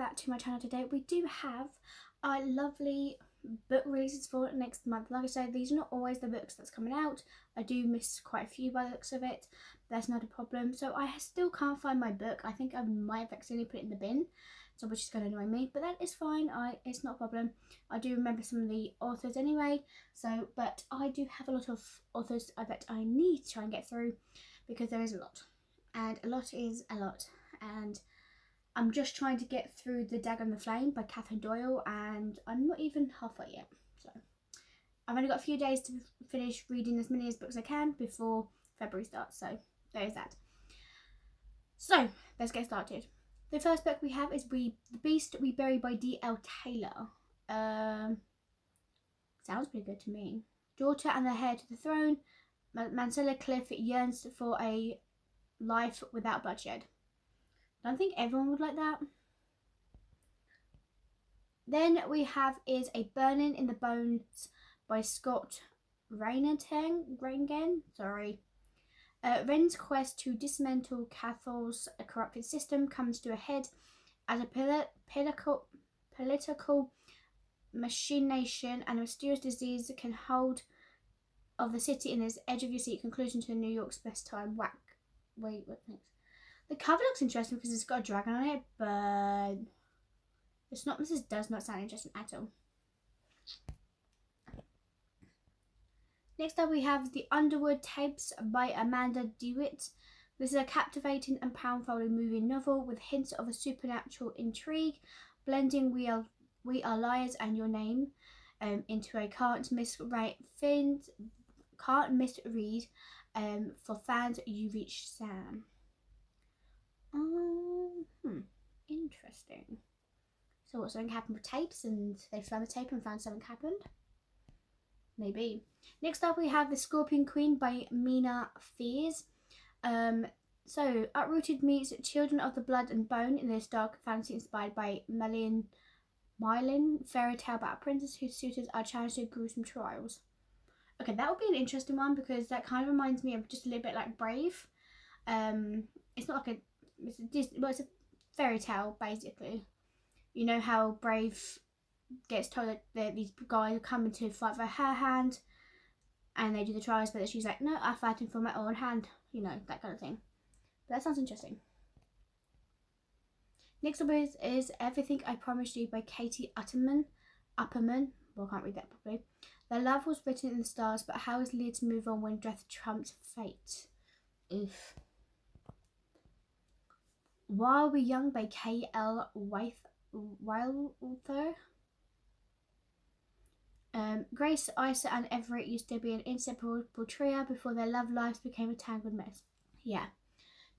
back to my channel today. We do have our lovely book releases for next month. Like I said, these are not always the books that's coming out. I do miss quite a few by the looks of it. That's not a problem. So I still can't find my book. I think I might have accidentally put it in the bin, so which is going to annoy me, but that is fine. It's not a problem. I do remember some of the authors anyway. So, but I do have a lot of authors that I need to try and get through, because there is a lot, and a lot is a lot, and I'm just trying to get through The Dagger and the Flame by Catherine Doyle, and I'm not even halfway yet. So I've only got a few days to finish reading as many books as I can before February starts. So there is that. So let's get started. The first book we have is The Beast We Bury by D.L. Taylor. Sounds pretty good to me. Daughter and the heir to the throne, Mansella Cliff yearns for a life without bloodshed. I don't think everyone would like that. Then we have is A Burning in the Bones by Scott Reinigen. Sorry. Ren's quest to dismantle Cathal's corrupted system comes to a head as a political machination and a mysterious disease can hold of the city in its edge of your seat conclusion to New York's best time. Wait, what next? The cover looks interesting because it's got a dragon on it, but it's not. This does not sound interesting at all. Next up, we have The Underwood Tapes by Amanda DeWitt. This is a captivating and pound-folding movie novel with hints of a supernatural intrigue, blending We Are Liars and Your Name into a can't misread for fans. You reach Sam. Interesting. So what, something happened with tapes and they found the tape and found something happened? Maybe. Next up we have The Scorpion Queen by Mina Fears. So Uprooted meets Children of the Blood and Bone in this dark fantasy inspired by Mylin fairy tale about a princess whose suitors are challenged to gruesome trials. Okay, that would be an interesting one because that kind of reminds me of just a little bit like Brave. It's not like it's a fairy tale basically. You know how Brave gets told that these guys are coming to fight for her hand, and they do the trials, but she's like, no, I'm fighting for my own hand. You know, that kind of thing. But that sounds interesting. Next up is Everything I Promised You by Katie Upperman. Well, I can't read that properly. Their love was written in the stars, but how is Leah to move on when death trumps fate? Oof. While We're Young by K.L. Wilder. Grace, Isa and Everett used to be an inseparable trio before their love lives became a tangled mess. Yeah.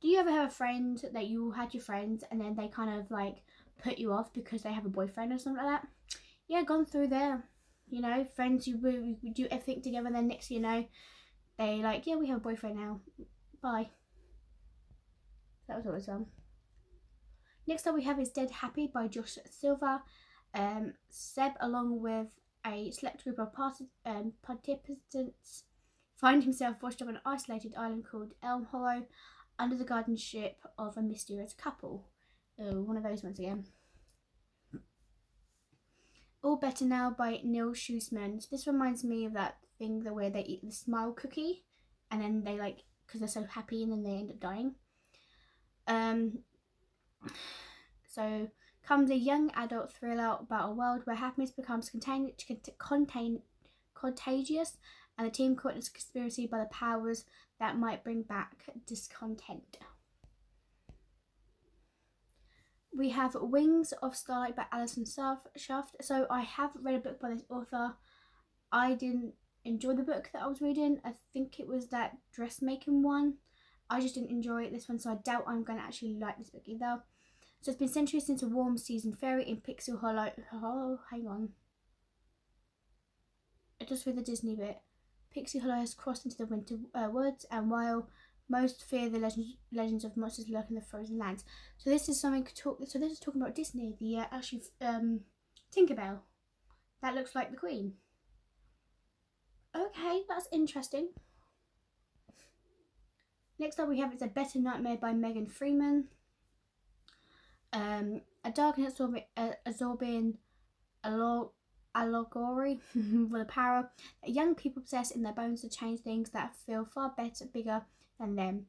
Do you ever have a friend that you had your friends and then they kind of like put you off because they have a boyfriend or something like that? Yeah, gone through there. You know, friends you do everything together, and then next thing you know, they like, yeah, we have a boyfriend now. Bye. That was always fun. Next up we have is Dead Happy by Josh Silver. Seb, along with a select group of participants, find himself washed up on an isolated island called Elm Hollow under the guardianship of a mysterious couple. Oh, one of those ones again. All Better Now by Neil Schussman. This reminds me of that thing where they eat the smile cookie and then they like, because they're so happy, and then they end up dying. So comes a young adult thriller about a world where happiness becomes contagious, and the team caught in a conspiracy by the powers that might bring back discontent. We have Wings of Starlight by Alison Shaft. So I have read a book by this author. I didn't enjoy the book that I was reading. I think it was that dressmaking one. I just didn't enjoy this one, so I doubt I'm going to actually like this book either. So it's been centuries since a warm season fairy in Pixie Hollow. Oh, hang on. I just read the Disney bit. Pixie Hollow has crossed into the winter woods, and while most fear the legends of monsters lurk in the frozen lands. So this is something so this is talking about Disney, the actually Tinkerbell. That looks like the Queen. Okay, that's interesting. Next up we have It's a Better Nightmare by Megan Freeman. a dark and absorbing allegory for the power that young people possess in their bones to change things that feel far better, bigger than them.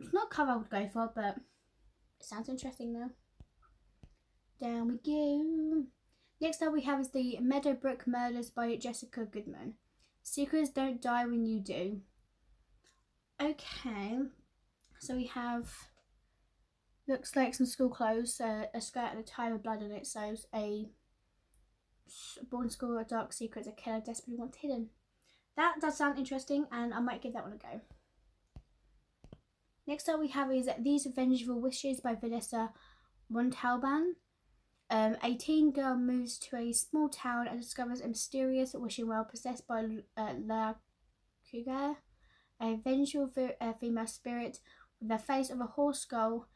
It's not a cover I would go for, but it sounds interesting though. Down we go. Next up we have is the Meadowbrook Murders by Jessica Goodman. Secrets don't die when you do. Okay, so we have, looks like some school clothes, a skirt and a tie with blood on it, so a born school, a dark secret, a killer desperately wants hidden. That does sound interesting, and I might give that one a go. Next up we have is These Vengeful Wishes by Vanessa Montalban. A teen girl moves to a small town and discovers a mysterious wishing well possessed by La Cougar, a vengeful female spirit with the face of a horse skull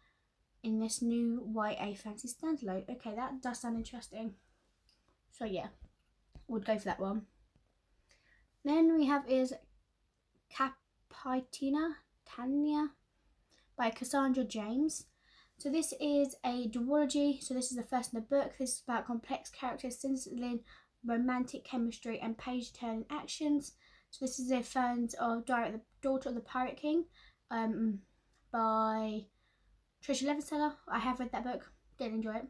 in this new YA fantasy standalone. Okay, that does sound interesting. So yeah, would go for that one. Then we have is Tanya by Cassandra James. So this is a duology. So this is the first in the book. This is about complex characters, sizzling romantic chemistry, and page-turning actions. So this is a fan of the Daughter of the Pirate King, by Trisha Levenseller. I have read that book. Didn't enjoy it.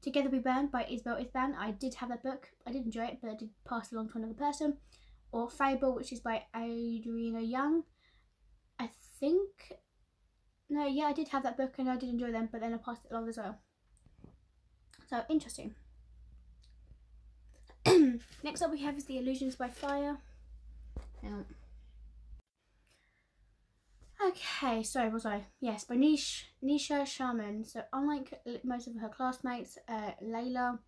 Together We Burn by Isabel Isban. I did have that book. I did enjoy it, but I did pass it along to another person. Or Fable, which is by Adriana Young. I think. No, yeah, I did have that book and I did enjoy them, but then I passed it along as well. So, interesting. Next up we have is The Illusions by Fire. Okay, sorry, what was I? Yes, by Nisha Sharman. So, unlike most of her classmates, Layla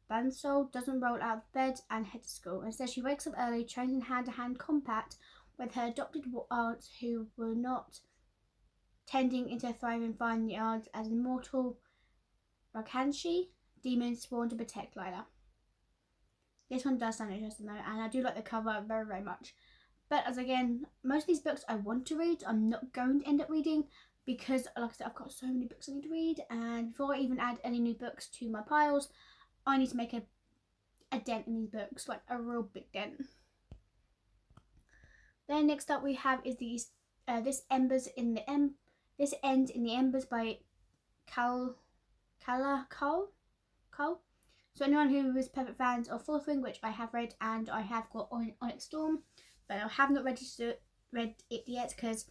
Bansol doesn't roll out of bed and head to school. Instead, she wakes up early, trains in hand-to-hand combat with her adopted aunts who were not tending into a thriving vineyards as immortal Rakanshi demons sworn to protect Lila. This one does sound interesting though, and I do like the cover very, very much. But as again, most of these books I want to read, I'm not going to end up reading because, like I said, I've got so many books I need to read, and before I even add any new books to my piles, I need to make a dent in these books, like a real big dent. Then next up we have is This Ends in the Embers by Kala Cole. So anyone who is perfect fans of Fourth Wing, which I have read and I have got Onyx Storm, but I have not read it yet because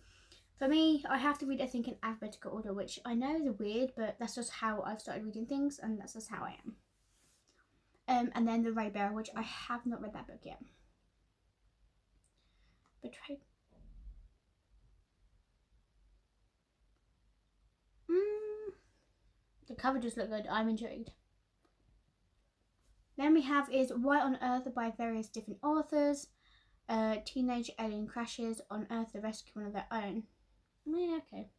for me I have to read everything in alphabetical order, which I know is weird, but that's just how I've started reading things and that's just how I am. And then The Ray Bearer, which I have not read that book yet. Betrayed. The cover just looked good. I'm intrigued. Then we have is Why on Earth by various different authors. Teenage alien crashes on Earth to rescue one of their own. Yeah, okay.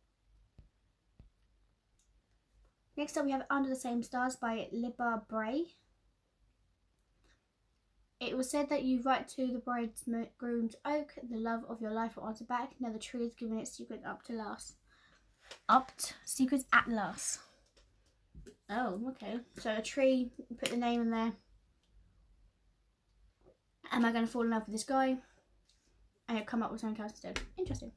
Next up we have Under the Same Stars by Libba Bray. It was said that you write to the bridegroom's oak, the love of your life will answer back. Now the tree is giving its secret secrets at last. Oh, okay. So a tree, put the name in there. Am I going to fall in love with this guy? And he'll come up with something else instead. Interesting.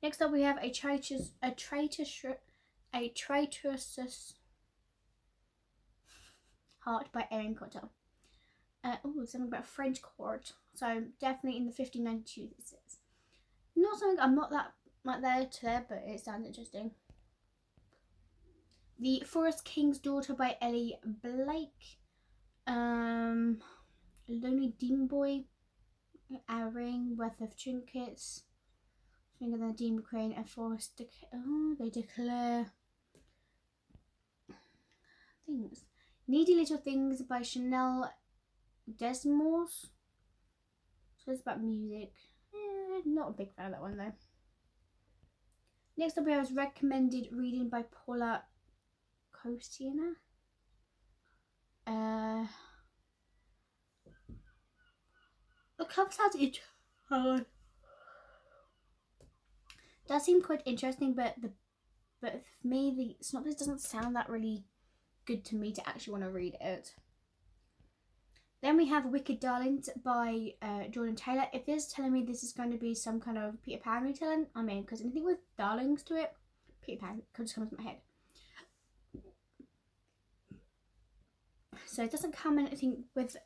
Next up we have A Traitorous Heart by Erin Cotter. Something about French court. So definitely in the 1592 this is. Not something I'm not that like there, but it sounds interesting. The Forest King's Daughter by Ellie Blake. Lonely Demon Boy. A Ring, Worth of Trinkets. Finger the Demon Crane and Forest they declare things. Needy Little Things by Chanel Desmos. So it's about music. Not a big fan of that one though. Next up we have Recommended Reading by Paula Kosina. The cover sounds interesting. Does seem quite interesting, but for me the synopsis doesn't sound that really good to me to actually want to read it. Then we have Wicked Darlings by Jordan Taylor. If this is telling me this is going to be some kind of Peter Pan retelling, I'm in, because anything with darlings to it, Peter Pan just comes to my head. So it doesn't come anything with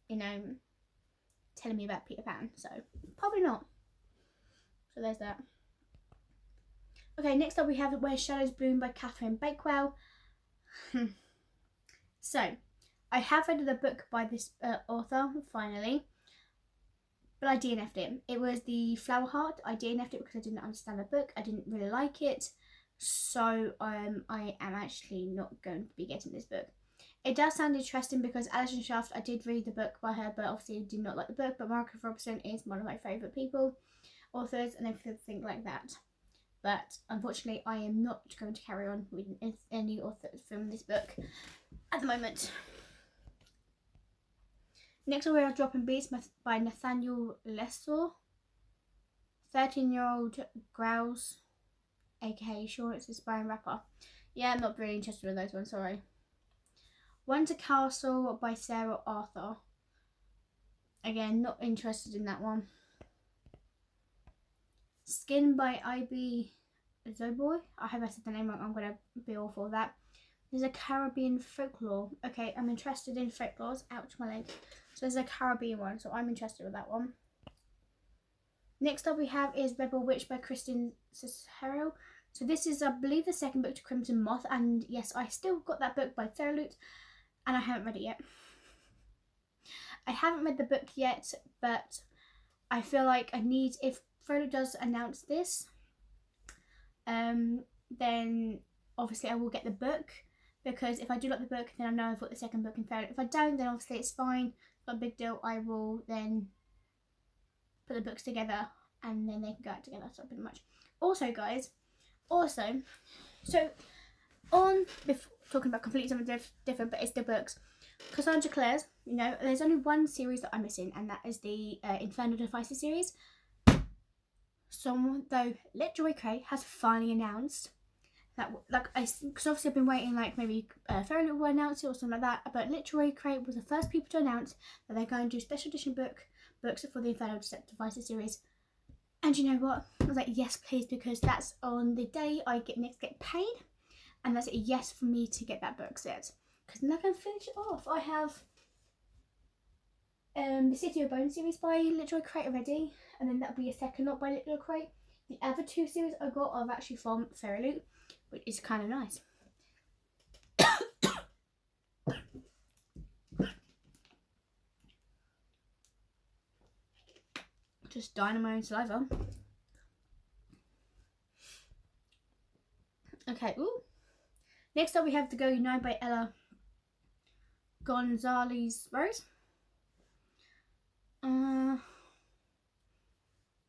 you know, telling me about Peter Pan. So probably not. So there's that. Okay, next up we have Where Shadows Bloom by Catherine Bakewell. So I have read the book by this author finally, but I DNF'd it. It was The Flower Heart. I DNF'd it because I didn't understand the book. I didn't really like it. So I am actually not going to be getting this book. It does sound interesting because Alison Shaft, I did read the book by her, but obviously I did not like the book. But Margaret Robertson is one of my favourite authors, and everything like that. But unfortunately, I am not going to carry on reading any authors from this book at the moment. Next up we have Dropping Beats by Nathaniel Lesor. 13-year-old Grouse, aka Shorts, aspiring rapper. Yeah, I'm not really interested in those ones, sorry. Winter Castle by Sarah Arthur. Again, not interested in that one. Skin by I.B. Zoboy. I hope I said the name wrong. I'm going to be awful with that. There's a Caribbean folklore. Okay, I'm interested in folklores. Ouch, my leg. So there's a Caribbean one, so I'm interested with that one. Next up we have is Rebel Witch by Kristen Cicero. So this is, I believe, the second book to Crimson Moth. And yes, I still got that book by Feralute, and I haven't read it yet. I haven't read the book yet, but I feel like I need, if Feralute does announce this, then obviously I will get the book, because if I do like the book, then I know I've got the second book in Feralute. If I don't, then obviously it's fine, not a big deal. I will then put the books together and then they can go out together, so pretty much. Also guys, so on, talking about completely something different, but it's the books, Cassandra Clare's, you know, there's only one series that I'm missing, and that is the Infernal Devices series. Though LitJoy Cray has finally announced that, like, because obviously I've been waiting, like maybe Feralute will announce it or something like that, but LitJoy Cray was the first people to announce that they're going to do special edition books for the Infernal Devices series. And you know what? I was like, yes, please, because that's on the day I get paid, and that's a yes for me to get that book set. Because then I can finish it off. I have the City of Bones series by LitJoy Cray already, and then that'll be a second lot by LitJoy Cray. The other two series I got are actually from Feralute, which is kind of nice. Just dying on my own saliva. Okay, ooh. Next up we have The Girl You Know by Ella Gonzalez Rose.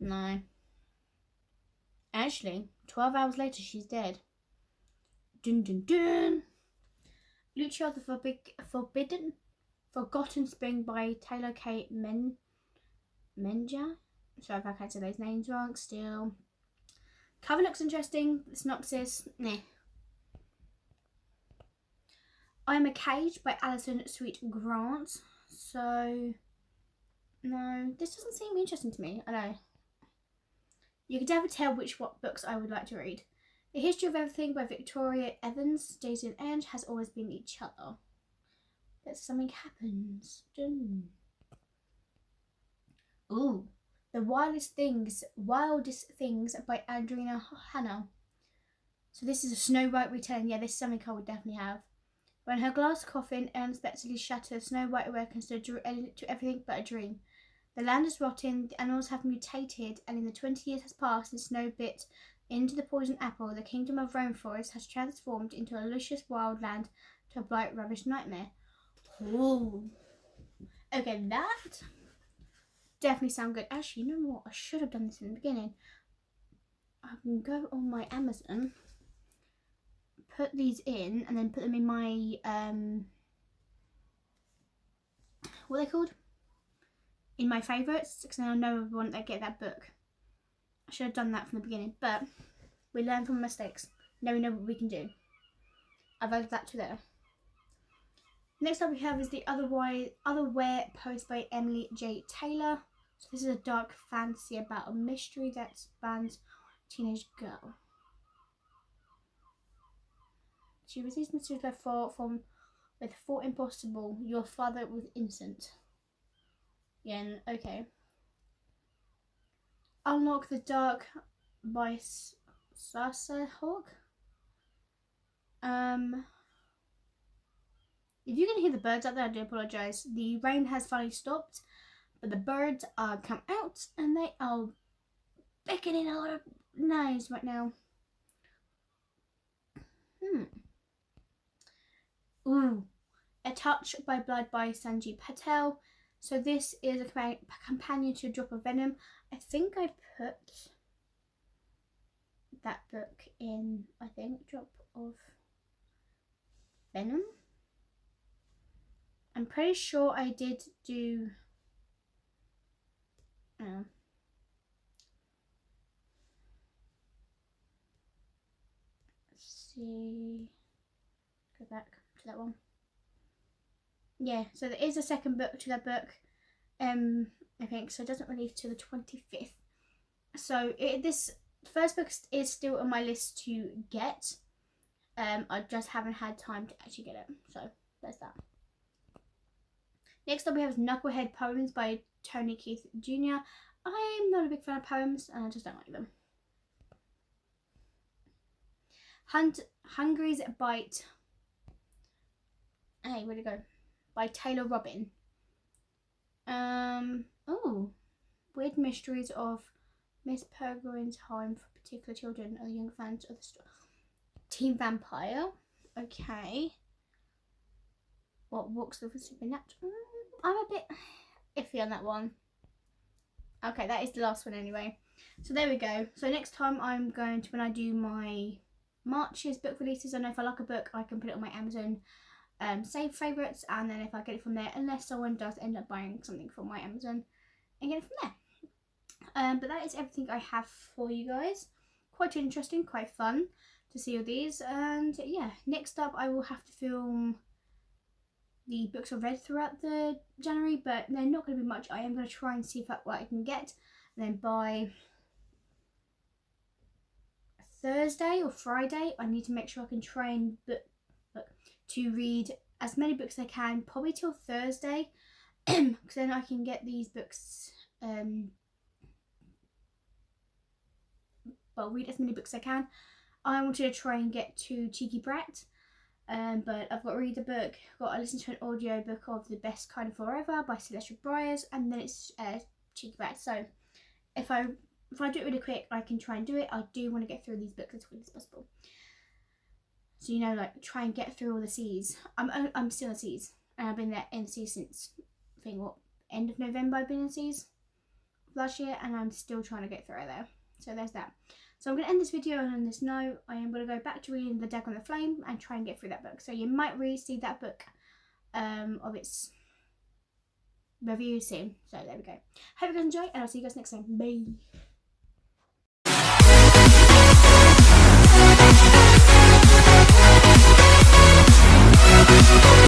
No. Actually, 12 hours later she's dead. Dun dun dun. Lucia the Forgotten Spring by Taylor K. Menja. Sorry if I can't say those names wrong. Still, cover looks interesting. The synopsis, meh. I'm a Cage by Alison Sweet Grant. So, no, this doesn't seem interesting to me. I know. You can never tell what books I would like to read. The History of Everything by Victoria Evans. Daisy and Ange has always been each other. But something happens. Dun. Ooh. The Wildest Things by Andrina Hanna. So this is a Snow White retelling. Yeah, this is something I would definitely have. When her glass coffin unexpectedly shatters, Snow White awakens to everything but a dream. The land is rotting, the animals have mutated, and in the 20 years has passed since Snow bit into the poison apple, the kingdom of Rome Forest has transformed into a luscious wild land to a bright, rubbish nightmare. Ooh. Okay, that definitely sound good. Actually, you know what? I should have done this in the beginning. I can go on my Amazon, put these in, and then put them in my, what are they called? In my favourites, because then I know when I get that book. I should have done that from the beginning, but we learn from mistakes. Now we know what we can do. I've added that to there. Next up we have is the Otherwhere post by Emily J. Taylor. So this is a dark fantasy about a mystery that spans a teenage girl. She receives messages by thought impossible. Your father was innocent. Yeah, okay. Unlock the Dark by Sasa Hawk. If you can hear the birds out there, I do apologise. The rain has finally stopped, but the birds are come out and they are beckoning a lot of noise right now. Ooh, A Touch by Blood by Sanjeev Patel. So this is a companion to Drop of Venom. I think I put that book in, Drop of Venom. I'm pretty sure I did do... let's see... Go back to that one. Yeah, so there is a second book to that book. I think so. It doesn't release till the 25th. So this first book is still on my list to get. I just haven't had time to actually get it. So there's that. Next up we have Knucklehead Poems by Tony Keith Jr. I'm not a big fan of poems and I just don't like them. Hungary's Bite. Hey, where'd it go? By Taylor Robin. Oh, Weird Mysteries of Miss Peregrine's Home for Particular Children or the Young Fans of the Story. Teen Vampire. Okay. What Walks with the Supernatural? I'm a bit iffy on that one. Okay, that is the last one anyway. So there we go. So next time I'm going to, when I do my March's book releases, I know if I like a book, I can put it on my Amazon save favourites, and then if I get it from there, unless someone does end up buying something from my Amazon, and get it from there. But that is everything I have for you guys. Quite interesting, quite fun to see all these, and yeah, next up I will have to film the books I've read throughout the January, but they're not going to be much. I am going to try and see what I can get, and then by Thursday or Friday I need to make sure I can try and to read as many books as I can, probably till Thursday, because then I can get these books, read as many books as I can. I wanted to try and get to Cheeky Brat, but I've got to read the book, got to listen to an audio book of The Best Kind of Forever by Celestial Briars, and then it's Cheeky Brat. So if I do it really quick, I can try and do it. I do want to get through these books as quick as possible. So, you know, like, try and get through all the C's. I'm still in C's, and I've been there in the C's since, I think, end of November I've been in C's last year, and I'm still trying to get through there. So there's that. So I'm going to end this video on this note. I am going to go back to reading The Dagon the Flame and try and get through that book. So you might see that book of its review soon. So there we go. Hope you guys enjoy, and I'll see you guys next time. Bye.